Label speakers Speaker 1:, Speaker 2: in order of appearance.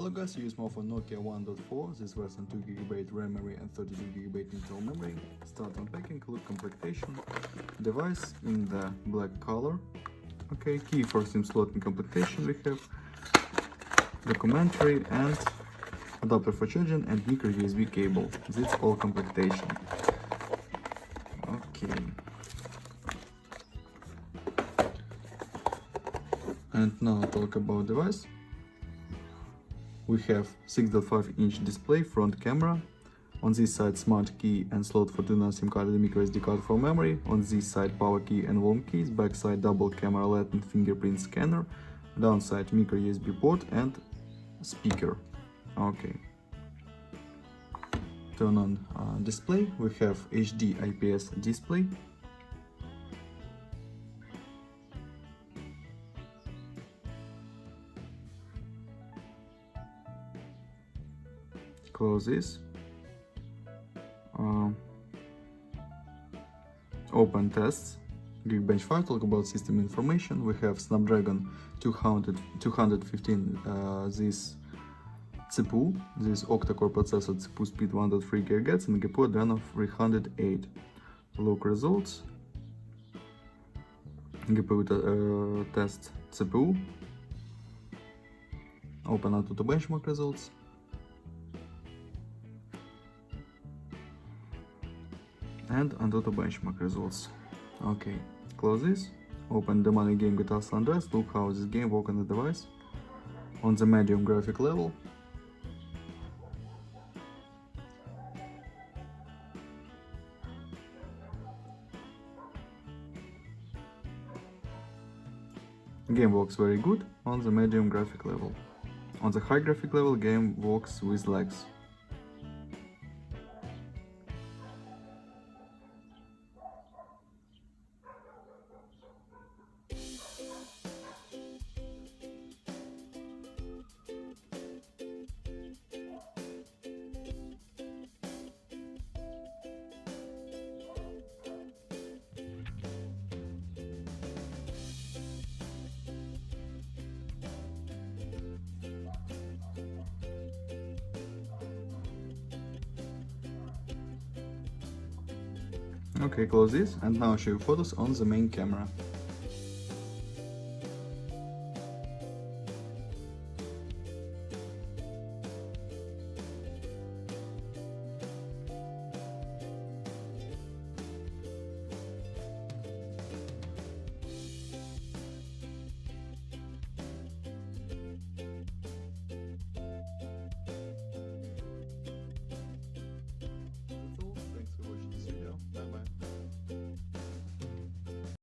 Speaker 1: Hello guys, use more for Nokia 1.4, this version 2GB RAM memory and 32GB internal memory. Start unpacking, look complementation. Device in the black color. Okay, key for SIM slot and complementation we have. Documentary and adapter for charging and micro USB cable. That's all complementation. Okay. And now talk about device. We have 6.5-inch display, front camera. On this side smart key and slot for tuner SIM card and micro SD card for memory. On this side power key and volume keys. Back side double camera LED and fingerprint scanner. Downside micro USB port and speaker. Okay. Turn on display. We have HD IPS display. Close this. Open tests. Geekbench 5, talk about system information. We have Snapdragon 215, this CPU, this octa-core processor, CPU speed 1.3 GHz and GPU Adreno 308. Look results. GPU test CPU. Open AnTuTu benchmark results. And AnTuTu benchmark results. Okay, close this. Open the money game GTA San Andreas. Look how this game works on the device. On the medium graphic level. Game works very good on the medium graphic level. On the high graphic level, game works with lags. Okay, close this, and now show you photos on the main camera.